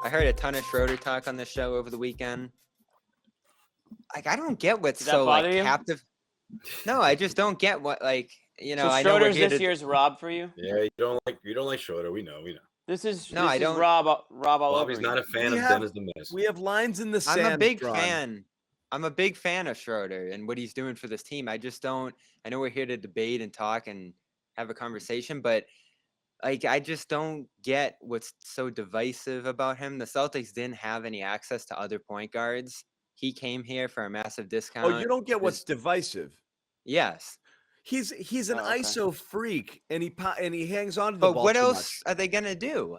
I heard a ton of Schroder talk on the show over the weekend. Like, I don't get what's so like captive. No, I just don't get what like you know. So I know Schroeder's this year's Rob for you. Yeah, you don't like Schroder. We know. This is I don't. Rob all over. Bobby's not a fan of Dennis the Menace. We have lines in the sand. I'm a big fan. I'm a big fan of Schroder and what he's doing for this team. I just don't. I know we're here to debate and talk and have a conversation, but like I just don't get what's so divisive about him. The Celtics didn't have any access to other point guards. He came here for a massive discount. Oh, you don't get what's divisive. Yes. He's an ISO freak, and he hangs on to the ball. But what else much. Are they gonna do?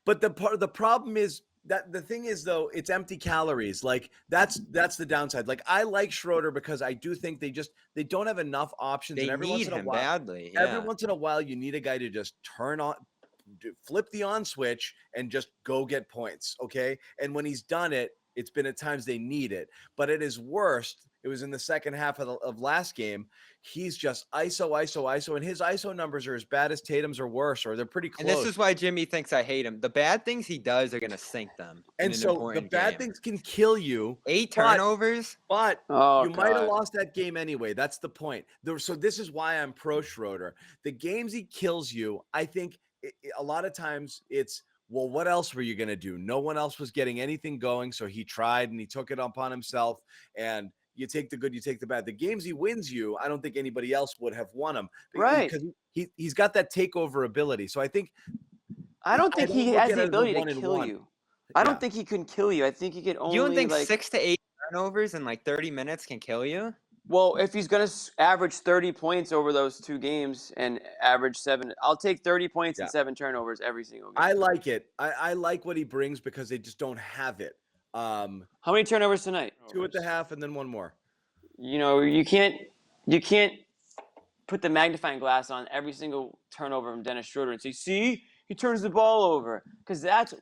But the problem is that the thing is though, it's empty calories. Like that's the downside. Like I like Schroder because I do think they don't have enough options. They and every need once in a him while, badly. Yeah. Every once in a while, you need a guy to just flip the on switch and just go get points. Okay, and when he's done it, it's been at times they need it. But at his worst, it was in the second half of last game. He's just ISO, and his ISO numbers are as bad as Tatum's or worse, or they're pretty close. And this is why Jimmy thinks I hate him. The bad things he does are going to sink them. And so the bad things can kill you. 8 turnovers. But you might have lost that game anyway. That's the point. So this is why I'm pro Schroder. The games he kills you, I think a lot of times it's, well, what else were you going to do? No one else was getting anything going. So he tried and he took it upon himself. And you take the good, you take the bad. The games he wins you, I don't think anybody else would have won them. Right. Because he's got that takeover ability. So I don't think he has the ability to kill you. I don't think he can kill you. I think he can only. You don't think 6 to 8 turnovers in like 30 minutes can kill you? Well, if he's going to average 30 points over those 2 games and average 7, I'll take 30 points and 7 turnovers every single game. I like it. I like what he brings because they just don't have it. How many turnovers tonight? 2 at the half and then 1 more. You know, you can't put the magnifying glass on every single turnover from Dennis Schroder and say, see, he turns the ball over. Because that's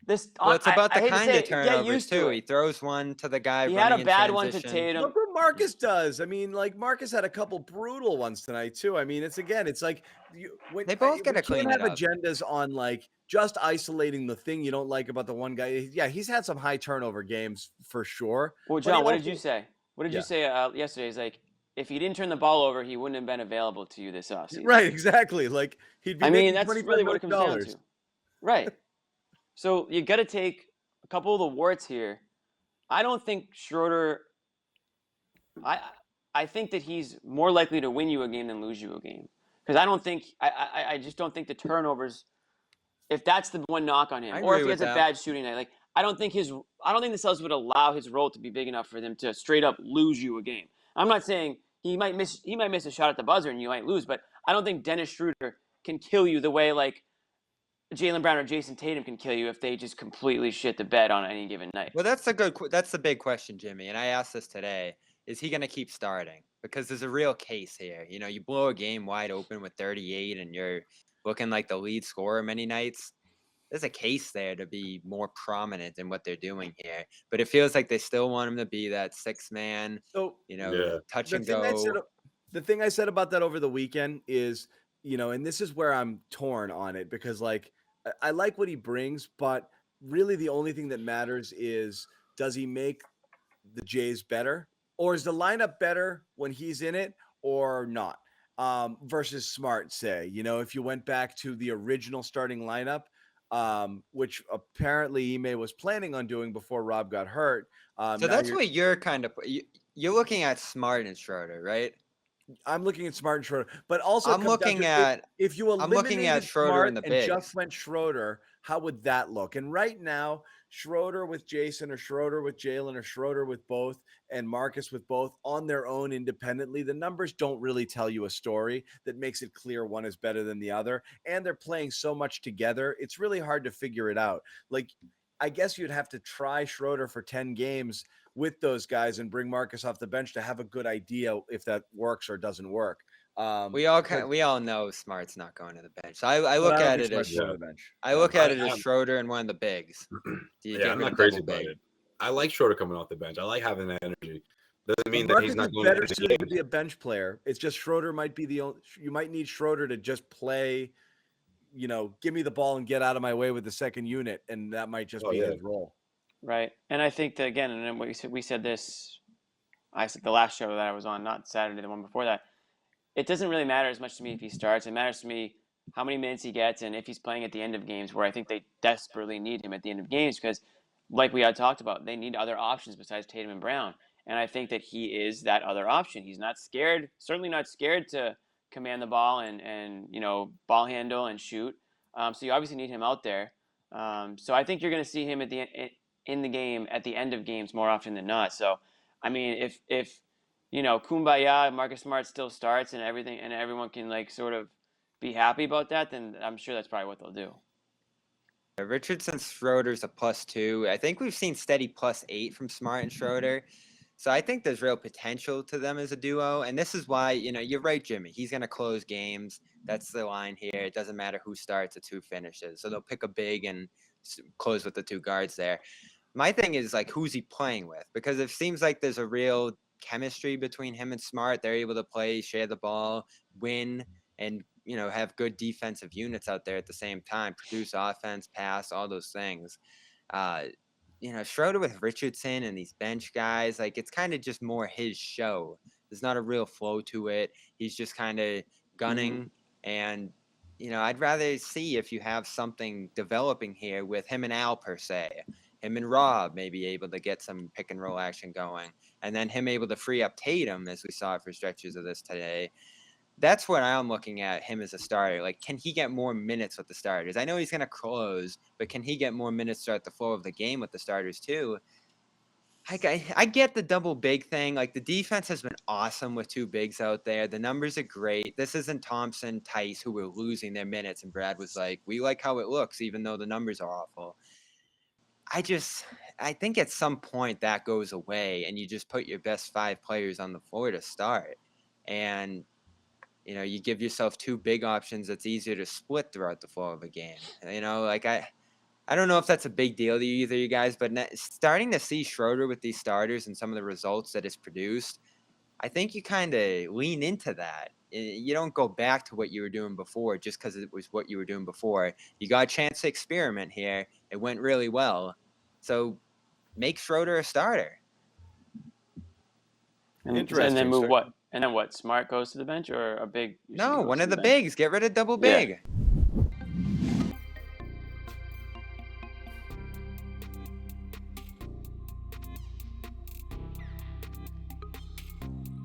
this. Well, it's about the kind of turnovers too. He throws one to the guy. He had a bad one to Tatum. Look what Marcus does. I mean, like Marcus had a couple brutal ones tonight too. I mean, it's like they both get to clean it up. Agendas on like just isolating the thing you don't like about the one guy. Yeah, he's had some high turnover games for sure. Well, John, what did you say? What did you say yesterday? He's like, if he didn't turn the ball over, he wouldn't have been available to you this offseason. Right, exactly. Like he'd be. I mean, that's really what it comes down to. Right. So you got to take a couple of the warts here. I don't think Schroder. I think that he's more likely to win you a game than lose you a game, because I don't think I just don't think the turnovers. If that's the one knock on him, or if he has a bad shooting night, like I don't think the Celtics would allow his role to be big enough for them to straight up lose you a game. I'm not saying he might miss a shot at the buzzer and you might lose, but I don't think Dennis Schroder can kill you the way like Jaylen Brown or Jason Tatum can kill you if they just completely shit the bed on any given night. Well, that's the big question, Jimmy. And I asked this today: is he going to keep starting? Because there's a real case here. You know, you blow a game wide open with 38, and you're looking like the lead scorer many nights. There's a case there to be more prominent in what they're doing here. But it feels like they still want him to be that 6-man. So touch and go. The thing I said about that over the weekend is, and this is where I'm torn on it because like. I like what he brings, but really the only thing that matters is, does he make the Jays better, or is the lineup better when he's in it or not? Versus Smart, say, if you went back to the original starting lineup, which apparently Ime was planning on doing before Rob got hurt. So that's what you're you're looking at Smart and Schroder, right? I'm looking at Smart and Schroder, but also I'm looking at Schroder and the bigs. Just went Schroder, how would that look? And right now, Schroder with Jason or Schroder with Jaylen or Schroder with both and Marcus with both on their own independently, the numbers don't really tell you a story that makes it clear one is better than the other. And they're playing so much together, it's really hard to figure it out. Like, I guess you'd have to try Schroder for 10 games with those guys and bring Marcus off the bench to have a good idea if that works or doesn't work. We all know Smart's not going to the bench. So I look at it as Schroder and one of the bigs. I'm not crazy about it. I like Schroder coming off the bench. I like having that energy. Doesn't mean that he's not going better suited to be a bench player. It's just Schroder might be the only. You might need Schroder to just play, give me the ball and get out of my way with the second unit, and that might just be his role. Right. And I think that, again, and then we said this, I said the last show that I was on, not Saturday, the one before that, it doesn't really matter as much to me if he starts. It matters to me how many minutes he gets and if he's playing at the end of games, where I think they desperately need him at the end of games because, like we had talked about, they need other options besides Tatum and Brown. And I think that he is that other option. He's not scared, certainly not scared to command the ball and ball handle and shoot. So you obviously need him out there. So I think you're going to see him in the game at the end of games more often than not. So, I mean, if Kumbaya, Marcus Smart still starts and everything, and everyone can sort of be happy about that, then I'm sure that's probably what they'll do. Richardson Schroeder's a +2. I think we've seen steady +8 from Smart and Schroeder. So I think there's real potential to them as a duo. And this is why, you're right, Jimmy. He's going to close games. That's the line here. It doesn't matter who starts, it's who finishes. So they'll pick a big and close with the two guards there. My thing is, who's he playing with? Because it seems like there's a real chemistry between him and Smart. They're able to play, share the ball, win, and, have good defensive units out there at the same time, produce offense, pass, all those things. Schroeder with Richardson and these bench guys, it's kind of just more his show. There's not a real flow to it. He's just kind of gunning. And, I'd rather see if you have something developing here with him and Al per se. Him and Rob may be able to get some pick and roll action going. And then him able to free up Tatum, as we saw for stretches of this today. That's what I'm looking at him as a starter. Can he get more minutes with the starters? I know he's going to close, but can he get more minutes throughout the flow of the game with the starters too? I get the double big thing. The defense has been awesome with two bigs out there. The numbers are great. This isn't Thompson, Tice, who were losing their minutes, and Brad was like, we like how it looks, even though the numbers are awful. I think at some point that goes away, and you just put your best 5 players on the floor to start. And you give yourself 2 big options that's easier to split throughout the flow of a game. I don't know if that's a big deal to either of you guys, but starting to see Schroeder with these starters and some of the results that it's produced, I think you kind of lean into that. You don't go back to what you were doing before just because it was what you were doing before. You got a chance to experiment here. It went really well. So make Schroeder a starter. Interesting. And then move what? And then what? Smart goes to the bench or a big? No, one of the bigs. Get rid of double big. Yeah.